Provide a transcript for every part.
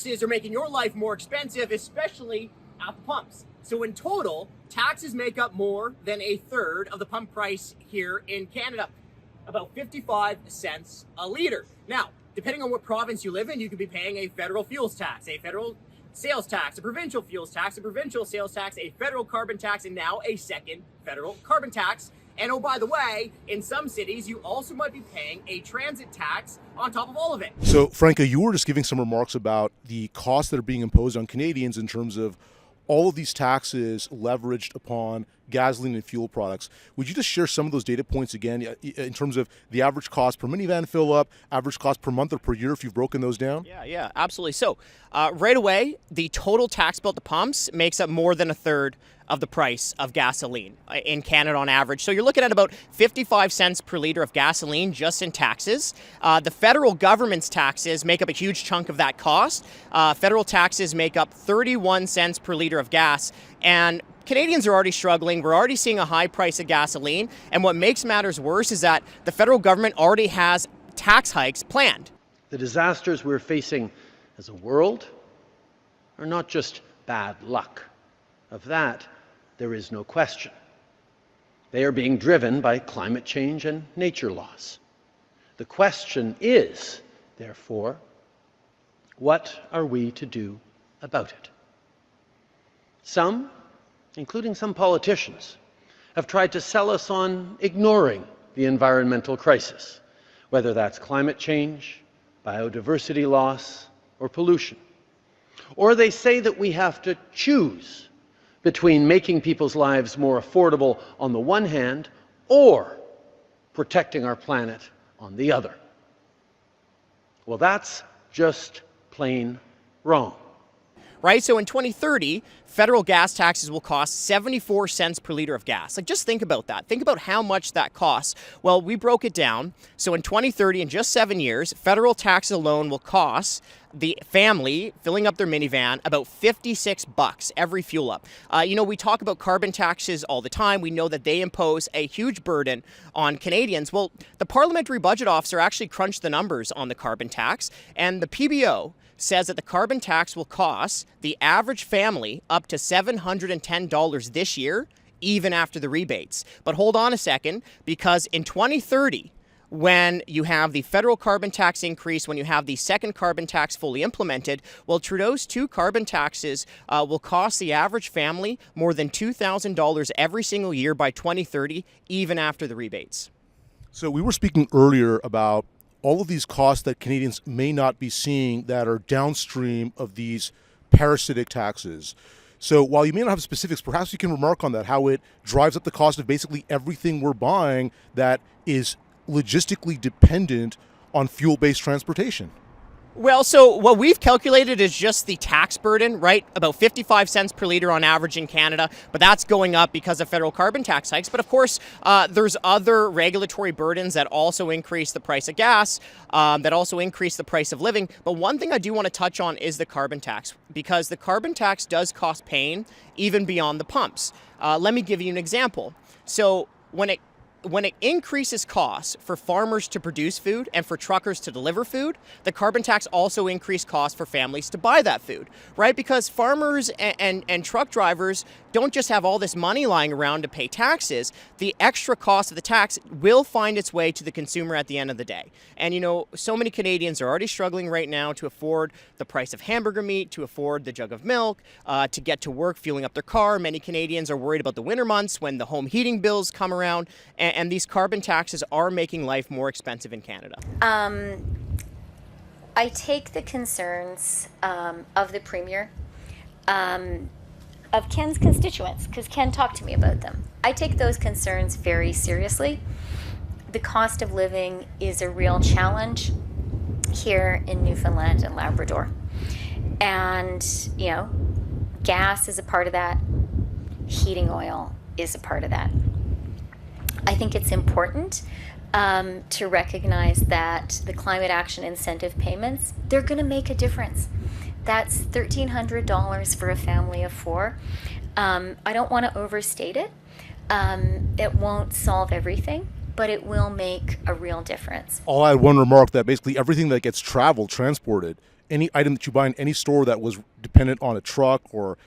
taxes are making your life more expensive, especially at the pumps. So in total, taxes make up more than a third of the pump price here in Canada, about 55 cents a litre. Now, depending on what province you live in, you could be paying a federal fuels tax, a federal sales tax, a provincial fuels tax, a provincial sales tax, a federal carbon tax, and now a second federal carbon tax. And oh, by the way, in some cities, you also might be paying a transit tax on top of all of it. So, Franco, you were just giving some remarks about the costs that are being imposed on Canadians in terms of all of these taxes leveraged upon gasoline and fuel products. Would you just share some of those data points again in terms of the average cost per minivan fill up, average cost per month or per year if you've broken those down? Yeah, absolutely. So right away, the total tax bill at the pumps makes up more than a third of the price of gasoline in Canada on average. So you're looking at about 55 cents per litre of gasoline just in taxes. The federal government's taxes make up a huge chunk of that cost. Federal taxes make up 31 cents per litre of gas. And Canadians are already struggling. We're already seeing a high price of gasoline. And what makes matters worse is that the federal government already has tax hikes planned. The disasters we're facing as a world are not just bad luck. Of that, there is no question. They are being driven by climate change and nature loss. The question is, therefore, what are we to do about it? Some, including some politicians, have tried to sell us on ignoring the environmental crisis, whether that's climate change, biodiversity loss, or pollution. Or they say that we have to choose between making people's lives more affordable on the one hand or protecting our planet on the other. Well, that's just plain wrong. Right? So in 2030, federal gas taxes will cost 74 cents per litre of gas. Like, just think about that. Think about how much that costs. Well, we broke it down. So in 2030, in just 7 years, federal taxes alone will cost the family filling up their minivan about $56 every fuel up. We talk about carbon taxes all the time. We know that they impose a huge burden on Canadians. Well, the Parliamentary Budget Officer actually crunched the numbers on the carbon tax, and the PBO says that the carbon tax will cost the average family up to $710 this year, even after the rebates. But hold on a second, because in 2030, when you have the federal carbon tax increase, when you have the second carbon tax fully implemented, well, Trudeau's two carbon taxes will cost the average family more than $2,000 every single year by 2030, even after the rebates. So we were speaking earlier about all of these costs that Canadians may not be seeing that are downstream of these parasitic taxes. So while you may not have specifics, perhaps you can remark on that, how it drives up the cost of basically everything we're buying that is logistically dependent on fuel-based transportation. Well, so what we've calculated is just the tax burden, right? About 55 cents per litre on average in Canada, but that's going up because of federal carbon tax hikes. But of course, there's other regulatory burdens that also increase the price of gas, that also increase the price of living. But one thing I do want to touch on is the carbon tax, because the carbon tax does cost pain even beyond the pumps. Let me give you an example. So when it increases costs for farmers to produce food and for truckers to deliver food, the carbon tax also increased costs for families to buy that food, right? Because farmers and truck drivers don't just have all this money lying around to pay taxes. The extra cost of the tax will find its way to the consumer at the end of the day. And so many Canadians are already struggling right now to afford the price of hamburger meat, to afford the jug of milk, to get to work, fueling up their car. Many Canadians are worried about the winter months when the home heating bills come around, and these carbon taxes are making life more expensive in Canada. I take the concerns of the Premier, of Ken's constituents, because Ken talked to me about them. I take those concerns very seriously. The cost of living is a real challenge here in Newfoundland and Labrador. And, gas is a part of that. Heating oil is a part of that. I think it's important to recognize that the climate action incentive payments, they're going to make a difference. That's $1,300 for a family of four. I don't want to overstate it. It won't solve everything, but it will make a real difference. I'll add one remark that basically everything that gets transported, any item that you buy in any store that was dependent on a truck or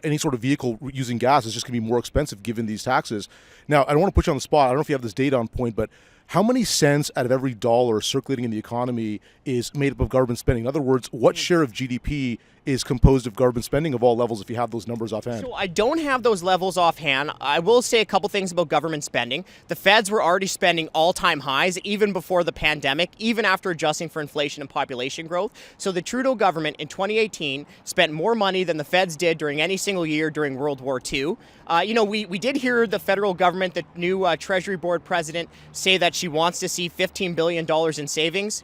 any sort of vehicle using gas is just going to be more expensive given these taxes. Now, I don't want to put you on the spot. I don't know if you have this data on point, but how many cents out of every dollar circulating in the economy is made up of government spending? In other words, what share of GDP is composed of government spending of all levels, if you have those numbers offhand? So I don't have those levels offhand. I will say a couple things about government spending. The feds were already spending all-time highs even before the pandemic, even after adjusting for inflation and population growth. So the Trudeau government in 2018 spent more money than the feds did during any single year during World War II. We did hear the federal government, the new Treasury Board president, say that she wants to see $15 billion in savings.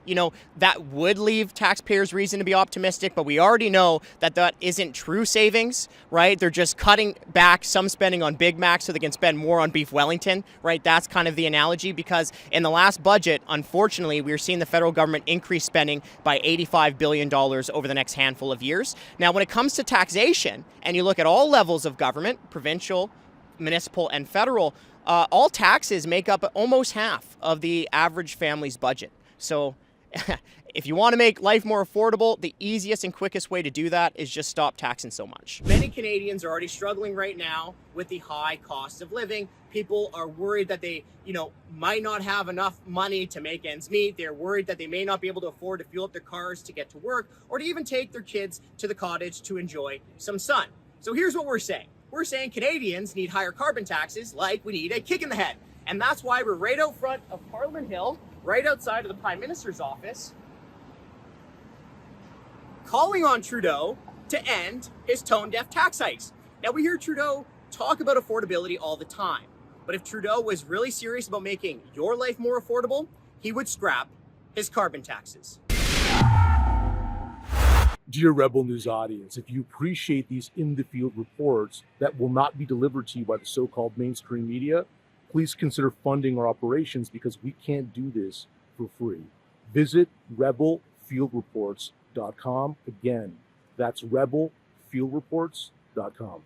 That would leave taxpayers reason to be optimistic, but we already know that isn't true savings, right? They're just cutting back some spending on Big Mac so they can spend more on beef Wellington, right? That's kind of the analogy, because in the last budget, unfortunately, we're seeing the federal government increase spending by $85 billion over the next handful of years. Now, when it comes to taxation, and you look at all levels of government, provincial, municipal, and federal, all taxes make up almost half of the average family's budget. So if you want to make life more affordable, the easiest and quickest way to do that is just stop taxing so much. Many Canadians are already struggling right now with the high cost of living. People are worried that they, might not have enough money to make ends meet. They're worried that they may not be able to afford to fuel up their cars to get to work, or to even take their kids to the cottage to enjoy some sun. So here's what we're saying. We're saying Canadians need higher carbon taxes, like we need a kick in the head. And that's why we're right out front of Parliament Hill, right outside of the Prime Minister's office, calling on Trudeau to end his tone-deaf tax hikes. Now, we hear Trudeau talk about affordability all the time, but if Trudeau was really serious about making your life more affordable, he would scrap his carbon taxes. Dear Rebel News audience, if you appreciate these in-the-field reports that will not be delivered to you by the so-called mainstream media, please consider funding our operations, because we can't do this for free. Visit rebelfieldreports.com. Again, that's rebelfieldreports.com.